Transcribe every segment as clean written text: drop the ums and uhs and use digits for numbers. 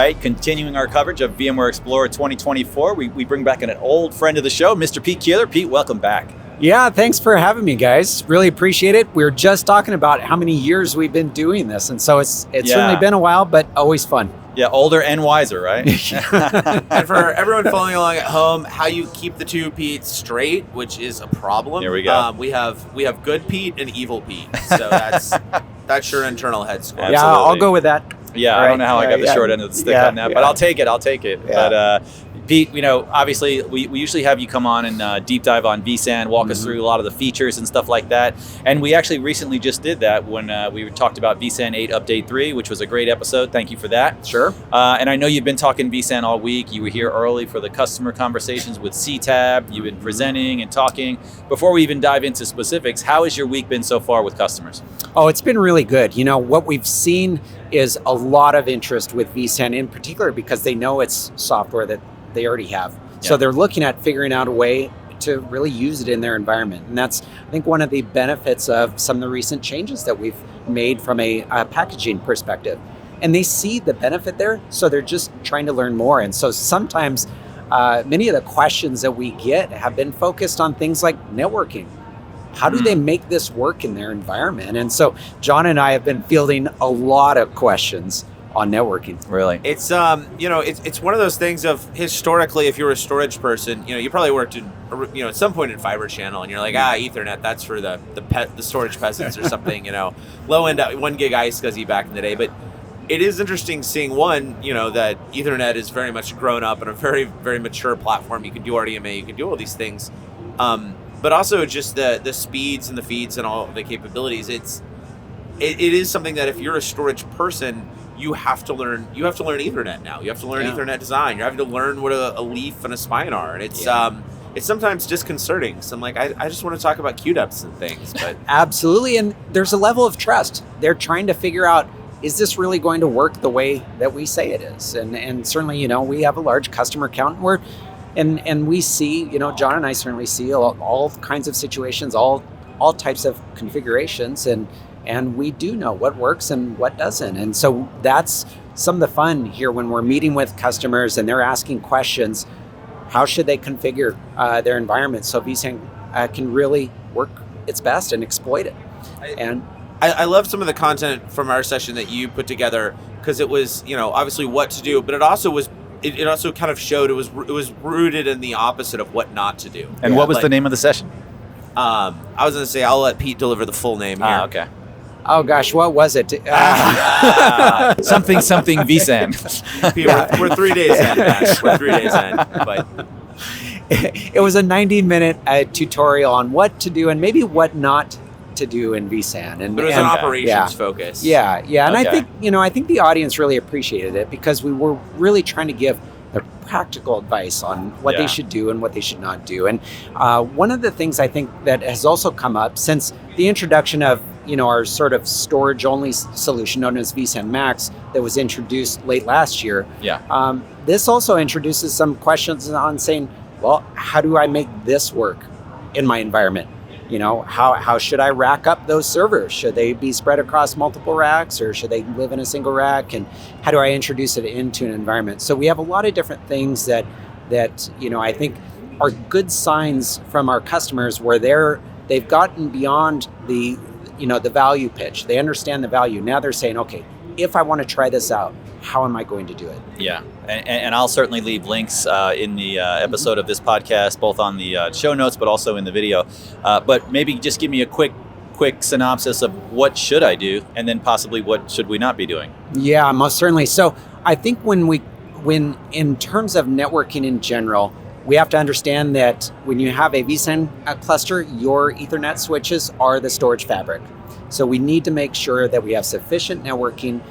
right, continuing our coverage of VMware Explorer 2024, we bring back an old friend of the show, Mr. Pete Koehler. Pete, welcome back. Yeah, thanks for having me, guys. Really appreciate it. We were just talking about how many years we've been doing this, and so it's certainly been a while, but always fun. Yeah, older and wiser, right? And for everyone following along at home, how you keep the two Pete's straight, which is a problem. Here we go. We have good Pete and evil Pete, so that's your internal head squad. Yeah, I'll go with that. Yeah, I don't know how I got the short end of the stick on that, but I'll take it. Yeah. But Pete, obviously we usually have you come on and deep dive on vSAN, walk us through a lot of the features and stuff like that. And we actually recently just did that when we talked about vSAN 8 Update 3, which was a great episode. Thank you for that. Sure. And I know you've been talking vSAN all week. You were here early for the customer conversations with CTAB. You've been presenting and talking. Before we even dive into specifics, how has your week been so far with customers? Oh, it's been really good. What we've seen is a lot of interest with vSAN in particular because they know it's software that they already have. Yeah. So they're looking at figuring out a way to really use it in their environment. And that's, I think, one of the benefits of some of the recent changes that we've made from a packaging perspective. And they see the benefit there, so they're just trying to learn more. And so sometimes many of the questions that we get have been focused on things like networking. How do they make this work in their environment? And so John and I have been fielding a lot of questions on networking. Really? It's it's one of those things of historically, if you're a storage person, you probably worked in at some point in fiber channel, and you're like, Ethernet, that's for the storage peasants or something, low end 1 gig iSCSI back in the day. But it is interesting seeing that Ethernet is very much grown up and a very, very mature platform. You can do RDMA, you can do all these things. But also just the speeds and the feeds and all the capabilities. It is something that if you're a storage person, you have to learn Ethernet now. You have to learn Ethernet design. You're having to learn what a leaf and a spine are. And it's sometimes disconcerting. So I'm like, I just want to talk about QDEPs and things. But Absolutely. And there's a level of trust. They're trying to figure out, is this really going to work the way that we say it is? And certainly, we have a large customer count. And we see, John and I certainly see all kinds of situations, all types of configurations, and we do know what works and what doesn't. And so that's some of the fun here when we're meeting with customers and they're asking questions. How should they configure their environment so vSAN can really work its best and exploit it? I love some of the content from our session that you put together because it was, obviously what to do, but it also was. It also kind of showed it was rooted in the opposite of what not to do. And what was the name of the session? I was going to say I'll let Pete deliver the full name here. Okay. Oh gosh, what was it? Something vSAN. Pete, we're 3 days in, man. We're 3 days in, but it was a 90-minute tutorial on what to do and maybe what not to do in vSAN. But it was an operations focus. Yeah. And I think the audience really appreciated it because we were really trying to give the practical advice on what they should do and what they should not do. And one of the things I think that has also come up since the introduction of our sort of storage-only solution known as vSAN Max that was introduced late last year. Yeah. This also introduces some questions on saying, well, how do I make this work in my environment? How should I rack up those servers? Should they be spread across multiple racks or should they live in a single rack? And how do I introduce it into an environment? So we have a lot of different things that I think are good signs from our customers where they've gotten beyond the value pitch. They understand the value. Now they're saying, okay, if I want to try this out, how am I going to do it? Yeah, and I'll certainly leave links in the episode of this podcast, both on the show notes, but also in the video. But maybe just give me a quick synopsis of what should I do, and then possibly what should we not be doing? Yeah, most certainly. So I think when in terms of networking in general, we have to understand that when you have a vSAN cluster, your Ethernet switches are the storage fabric. So we need to make sure that we have sufficient networking,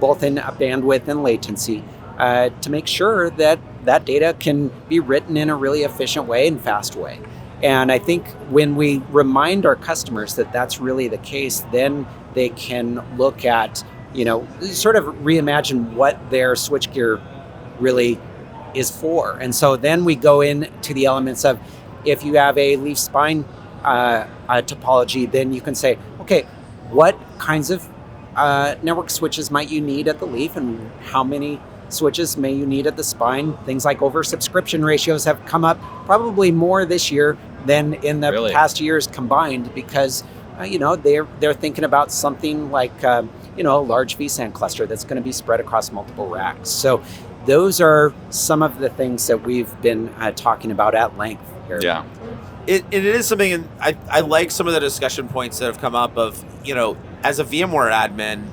both in bandwidth and latency, to make sure that data can be written in a really efficient way and fast way. And I think when we remind our customers that that's really the case, then they can look at, sort of reimagine what their switchgear really is for. And so then we go into the elements of, if you have a leaf spine topology, then you can say, okay, what kinds of network switches might you need at the leaf, and how many switches may you need at the spine. Things like oversubscription ratios have come up probably more this year than in the past years combined, because they're thinking about something like a large vSAN cluster that's going to be spread across multiple racks. So those are some of the things that we've been talking about at length here. Yeah. It is something, and I like some of the discussion points that have come up of, as a VMware admin,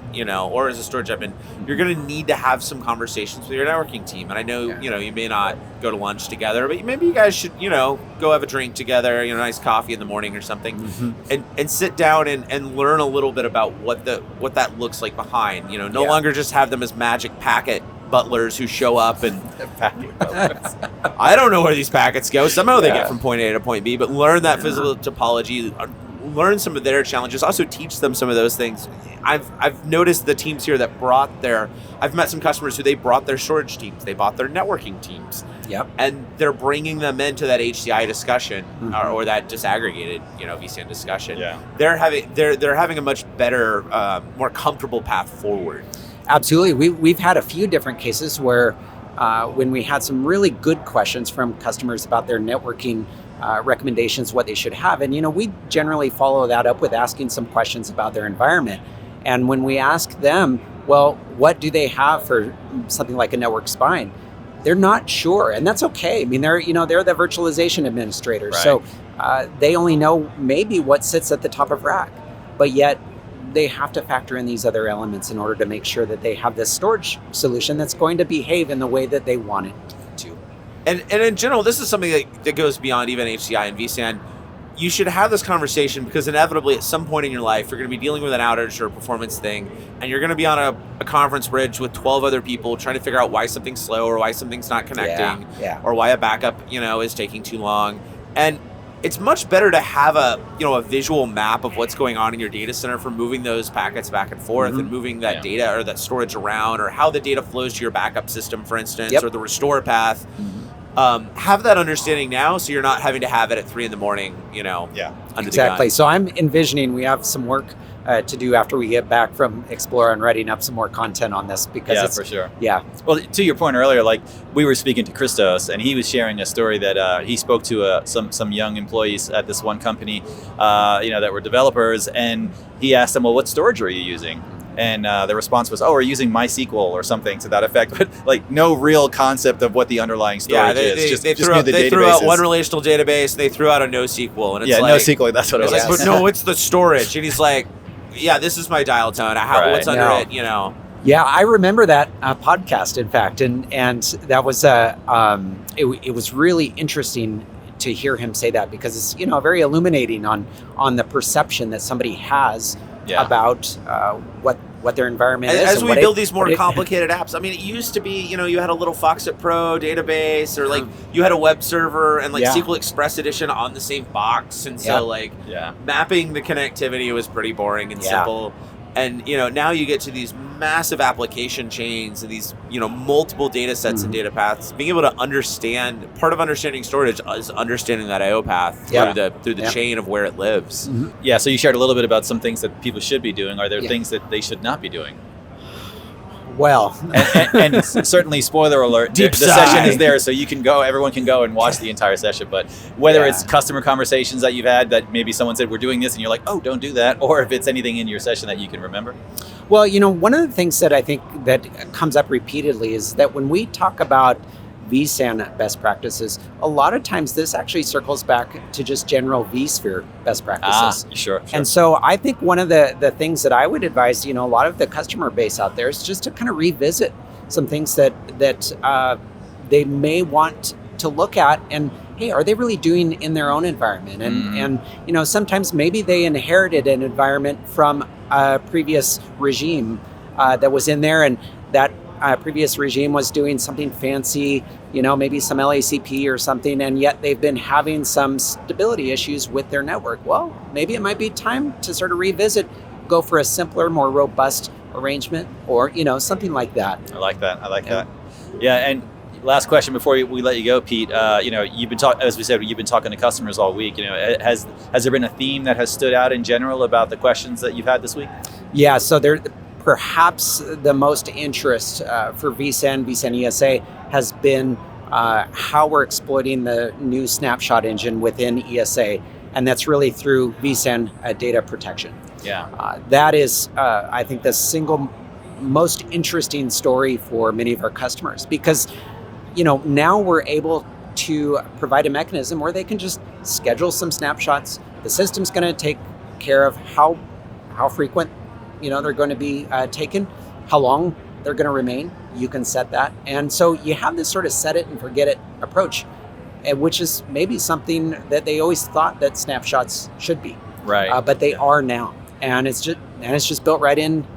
or as a storage admin, you're going to need to have some conversations with your networking team. And I know, you may not go to lunch together, but maybe you guys should, go have a drink together, nice coffee in the morning or something, and sit down and learn a little bit about what that looks like behind, no longer just have them as magic packet butlers who show up and I don't know where these packets go. Somehow they get from point A to point B, but learn that physical topology, learn some of their challenges, also teach them some of those things. I've noticed the teams here that I've met some customers who they brought their storage teams, they brought their networking teams. Yep. And they're bringing them into that HCI discussion or that disaggregated, vSAN discussion. Yeah. They're having a much better, more comfortable path forward. Absolutely. We've had a few different cases where when we had some really good questions from customers about their networking recommendations, what they should have. And, we generally follow that up with asking some questions about their environment. And when we ask them, well, what do they have for something like a network spine? They're not sure, and that's okay. I mean, they're the virtualization administrators. Right. So they only know maybe what sits at the top of rack, but yet they have to factor in these other elements in order to make sure that they have this storage solution that's going to behave in the way that they want it to. And in general, this is something that goes beyond even HCI and vSAN. You should have this conversation because inevitably at some point in your life, you're going to be dealing with an outage or a performance thing, and you're going to be on a conference bridge with 12 other people trying to figure out why something's slow or why something's not connecting or why a backup, is taking too long. And it's much better to have a visual map of what's going on in your data center for moving those packets back and forth and moving that data or that storage around, or how the data flows to your backup system, for instance, or the restore path. Have that understanding now, so you're not having to have it at 3 a.m. Under the gun. So I'm envisioning we have some work to do after we get back from Explore and writing up some more content on this, because for sure. Yeah. Well, to your point earlier, like we were speaking to Christos, and he was sharing a story that he spoke to some young employees at this one company, that were developers, and he asked them, well, what storage are you using? And the response was, we're using MySQL or something to that effect, but like no real concept of what the underlying storage is. They threw out one relational database, they threw out a NoSQL. And it's NoSQL, that's what it was. Like, but no, it's the storage. And he's like, this is my dial tone. What's under it, Yeah, I remember that podcast, in fact, and that was it was really interesting to hear him say that, because it's very illuminating on the perception that somebody has about what their environment is. As we build these more complicated apps, I mean, it used to be, you had a little Foxit Pro database, or like you had a web server and like SQL Express Edition on the same box, and so mapping the connectivity was pretty boring and simple. And now you get to these massive application chains and these multiple data sets and data paths. Being able to understand, part of understanding storage is understanding that I/O path through the chain of where it lives. Yeah. So you shared a little bit about some things that people should be doing. Are there things that they should not be doing? Well, and certainly, spoiler alert, the session is there, so you can go, everyone can go and watch the entire session. But whether it's customer conversations that you've had that maybe someone said, we're doing this, and you're like, oh, don't do that, or if it's anything in your session that you can remember. Well, one of the things that I think that comes up repeatedly is that when we talk about vSAN best practices, a lot of times this actually circles back to just general vSphere best practices. Sure. And so I think one of the things that I would advise, a lot of the customer base out there is just to kind of revisit some things that they may want to look at, and hey, are they really doing in their own environment? And sometimes maybe they inherited an environment from a previous regime that was in there, and that previous regime was doing something fancy, maybe some LACP or something, and yet they've been having some stability issues with their network. Well, maybe it might be time to sort of revisit, go for a simpler, more robust arrangement, or something like that. I like that. Yeah, and last question before we let you go, Pete. You've been as we said, you've been talking to customers all week. Has there been a theme that has stood out in general about the questions that you've had this week? Yeah, so there perhaps the most interest for vSAN ESA has been how we're exploiting the new snapshot engine within ESA, and that's really through vSAN data protection. Yeah. That is, I think, the single most interesting story for many of our customers, because now we're able to provide a mechanism where they can just schedule some snapshots. The system's going to take care of how frequent they're going to be taken, how long they're going to remain. You can set that, and so you have this sort of set it and forget it approach, which is maybe something that they always thought that snapshots should be, right? But they are now, and it's just built right in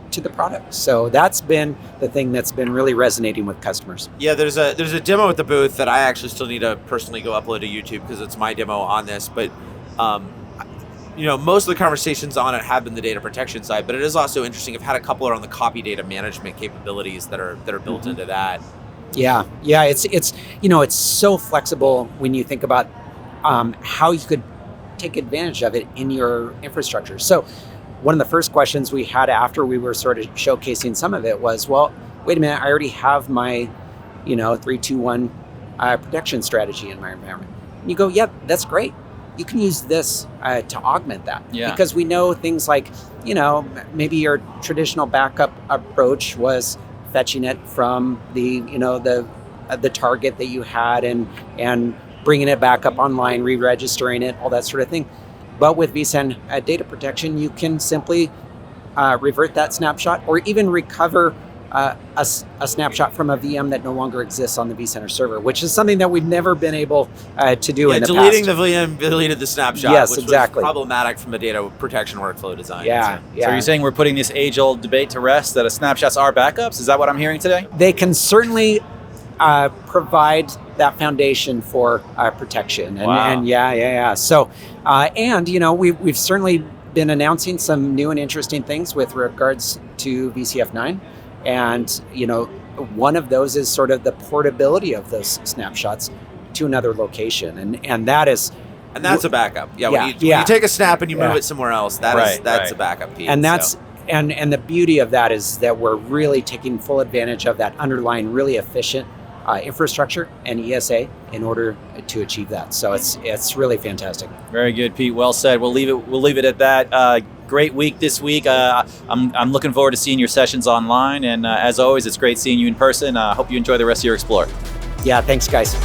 to the product. So that's been the thing that's been really resonating with customers. Yeah, there's a demo at the booth that I actually still need to personally go upload to YouTube because it's my demo on this. But most of the conversations on it have been the data protection side, but it is also interesting. I've had a couple around the copy data management capabilities that are built into that. Yeah, it's so flexible when you think about how you could take advantage of it in your infrastructure. So one of the first questions we had after we were sort of showcasing some of it was, well, wait a minute, I already have my 3-2-1 protection strategy in my environment. And you go, yeah, that's great. You can use this to augment that. Yeah. Because we know things like, maybe your traditional backup approach was fetching it from the target that you had and bringing it back up online, re-registering it, all that sort of thing. But with vSAN data protection, you can simply revert that snapshot, or even recover a snapshot from a VM that no longer exists on the vCenter server, which is something that we've never been able to do in the deleting past. the VM deleted the snapshot, yes, which exactly. was problematic from a data protection workflow design. Yeah. So are you saying we're putting this age-old debate to rest, that snapshots are backups? Is that what I'm hearing today? They can certainly provide that foundation for protection. And, wow. and yeah. So, we've certainly been announcing some new and interesting things with regards to VCF9. And, one of those is sort of the portability of those snapshots to another location. And that is... And that's a backup. When you take a snap and you move it somewhere else, that's a backup piece. And that's... And the beauty of that is that we're really taking full advantage of that underlying really efficient infrastructure and ESA in order to achieve that. So it's really fantastic. Very good, Pete. Well said. We'll leave it at that. Great week this week. I'm looking forward to seeing your sessions online, and as always, it's great seeing you in person. Hope you enjoy the rest of your Explore. Yeah, thanks, guys.